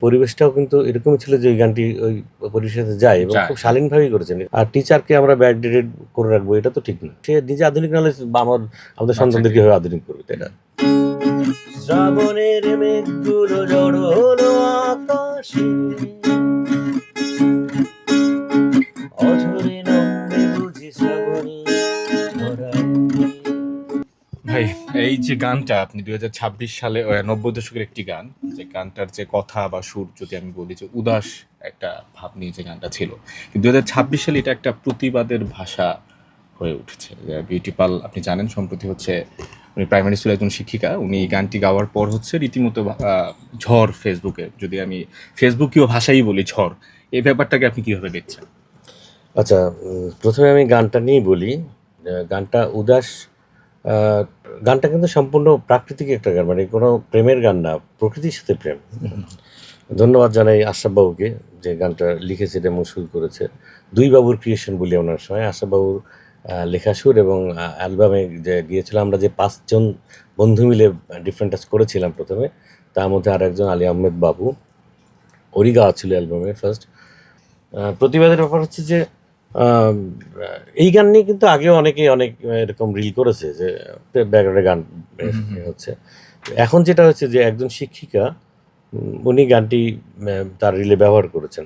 পরিবেশটাও কিন্তু এরকমই ছিল যে ওই গানটি ওই পরিবেশের যায় এবং খুব শালীনভাবেই করেছেন। আর টিচারকে আমরা ব্যাকডেটেড করে রাখবো এটা তো ঠিক না। সে নিজে আধুনিক না হলে আমাদের সন্তানদের কিভাবে আধুনিক করবে, তাই না? শ্রাবণের মেঘগুলো জড়ো হলো আকাশে, অঝরে নামবে বুঝি শ্রাবণী ঝরায়। ভাই, এই যে গানটা আপনি 2026 সালে 90 দশকের একটি গান, যে গানটার যে কথা বা সুর যদি আমি বলি যে উদাস একটা ভাব নিয়ে যে গানটা ছিল, কিন্তু 2026 সালে এটা একটা প্রতিবাদের ভাষা হয়ে উঠেছে। বিউটি পাল আপনি জানেন সম্প্রতি হচ্ছে উনি প্রাইমারি স্কুলের একজন শিক্ষিকা, উনি এই গানটি গাওয়ার পর হচ্ছে রীতিমতো ঝড় ফেসবুকে, যদি আমি ফেসবুকীয় ভাষাই বলি ঝড়, এই ব্যাপারটাকে আপনি কীভাবে দেখছেন? আচ্ছা, প্রথমে আমি গানটা নিয়েই বলি। গানটা উদাস, গানটা কিন্তু সম্পূর্ণ প্রাকৃতিক একটা গান, মানে কোনো প্রেমের গান না, প্রকৃতির সাথে প্রেম। ধন্যবাদ জানাই আশরাফ বাবুকে যে গানটা লিখেছে এবং সুর করেছে। দুই বাবুর ক্রিয়েশন বলি ওনার সময়, আশরাফ বাবুর লেখা সুর এবং অ্যালবামে যে গিয়েছিলাম আমরা, যে 5 জন বন্ধু মিলে ডিফারেন্ট টাচ করেছিলাম প্রথমে, তার মধ্যে আর একজন আলী আহমেদ বাবু, ওরই গাওয়া ছিল অ্যালবামে ফার্স্ট। প্রতিবাদের ব্যাপার হচ্ছে যে এই গান নিয়ে কিন্তু আগেও অনেকেই অনেক এরকম রিল করেছে যে ব্যাকগ্রাউন্ডে গান হচ্ছে। এখন যেটা হচ্ছে যে একজন শিক্ষিকা উনি গানটি তার রিলে ব্যবহার করেছেন।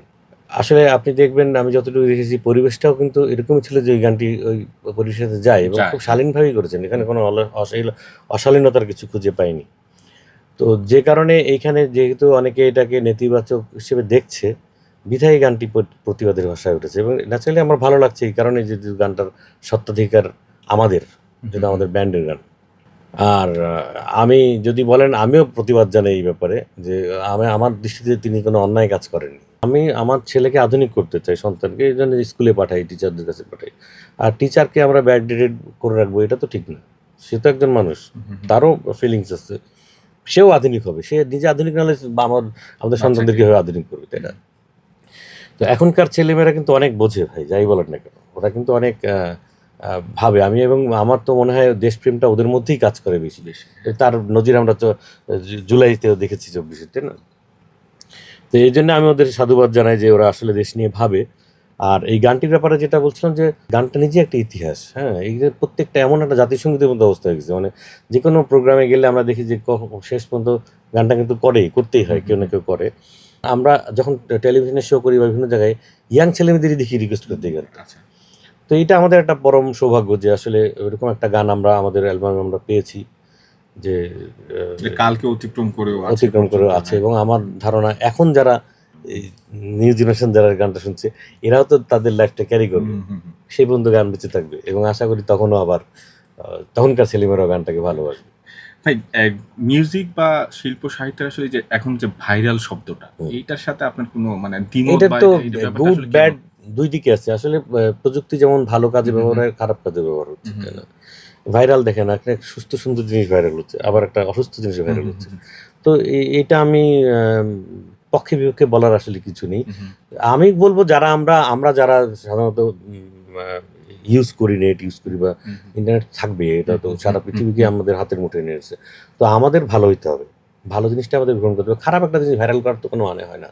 আসলে আপনি দেখবেন, আমি যতটুকু দেখেছি পরিবেশটাও কিন্তু এরকমই ছিল যে ওই গানটি ওই পরিবেশের সাথে যায় এবং খুব শালীনভাবেই করেছেন। এখানে কোনো অশালীনতার কিছু খুঁজে পাইনি। তো যে কারণে এইখানে যেহেতু অনেকে এটাকে নেতিবাচক হিসেবে দেখছে, বিধায়ী গানটি প্রতিবাদের ভাষায় উঠেছে এবং ন্যাচারালি আমার ভালো লাগছে এই কারণে যে গানটার স্বত্বাধিকার আমাদের, যেটা আমাদের ব্যান্ডের গান। আর আমি যদি বলেন, আমিও প্রতিবাদ জানাই এই ব্যাপারে যে আমার দৃষ্টিতে তিনি কোনো অন্যায় কাজ করেননি। আমি আমার ছেলেকে আধুনিক করতে চাই, সন্তানকে, এই জন্য স্কুলে পাঠাই, টিচারদের কাছে পাঠাই। আর টিচারকে আমরা ব্যাকডেটেড করে রাখবো এটা তো ঠিক না। সে তো একজন মানুষ, তারও ফিলিংস আছে, সেও আধুনিক হবে। সে নিজে আধুনিক না হলে আমাদের সন্তানদের কিভাবে আধুনিক করবে, তাই না? তো এখনকার ছেলেমেয়েরা কিন্তু অনেক বোঝে ভাই, যাই বলেন না কেন, ওরা কিন্তু অনেক ভাবে। আমি এবং আমার তো মনে হয় দেশপ্রেমটা ওদের মধ্যেই কাজ করে বেশি বেশি। তার নজির আমরা তো জুলাইতেও দেখেছি, 24-এ, তাই না? তো এই জন্য আমি ওদের সাধুবাদ জানাই যে ওরা আসলে দেশ নিয়ে ভাবে। আর এই গানটির ব্যাপারে যেটা বলছিলাম, যে গানটা নিজে একটা ইতিহাস। হ্যাঁ, এই যে প্রত্যেকটা এমন একটা জাতীয় সঙ্গীতের মতো অবস্থা হয়ে গেছে, মানে যে কোনো প্রোগ্রামে গেলে আমরা দেখি যে শেষ পর্যন্ত গানটা কিন্তু করতেই হয়, কেউ না কেউ করে। আমরা যখন টেলিভিশনে শো করি বা বিভিন্ন জায়গায়, ইয়াং ছেলেমেয়েদেরই দেখি রিকোয়েস্ট করতে এই গানটা। তো এইটা আমাদের একটা পরম সৌভাগ্য যে আসলে ওইরকম একটা গান আমরা আমাদের অ্যালবামে আমরা পেয়েছি, যে কালকে অতিক্রম করেও আছে। এবং আমার ধারণা এখন যারা নিউ জেনারেশন যারা গানটা শুনছে, এরাও তো তাদের লাইফটা ক্যারি করবে, সেই পর্যন্ত গান বেঁচে থাকবে এবং আশা করি তখনও আবার তখনকার ছেলেমেয়েরাও গানটাকে ভালোবাসবে। ভাই, মিউজিক বা শিল্প সাহিত্যের আসলে যে এখন যে ভাইরাল শব্দটা, এইটার সাথে আপনার কোনো মানে এটা তো গুড ব্যাড দুই দিকে আছে। আসলে প্রযুক্তি যেমন ভালো কাজে ব্যবহার হয়, খারাপ কাজে ব্যবহার হচ্ছে, তাই না? ভাইরাল দেখেন, একটা সুস্থ সুন্দর জিনিস ভাইরাল হচ্ছে, আবার একটা অসুস্থ জিনিস ভাইরাল হচ্ছে। তো এটা আমি পক্ষে বিপক্ষে বলার আসলে কিছু নেই। আমি বলবো আমরা যারা সাধারণত ইউজ করি, নেট ইউজ করি বা ইন্টারনেট থাকবে, এটা তো সারা পৃথিবীকে আমাদের হাতের মুঠোয় নিয়ে এসেছে। তো আমাদের ভালো হইতে হবে, ভালো জিনিসটা আমাদের গ্রহণ করতে হবে। খারাপ একটা জিনিস ভাইরাল করার তো কোনো মানে হয় না।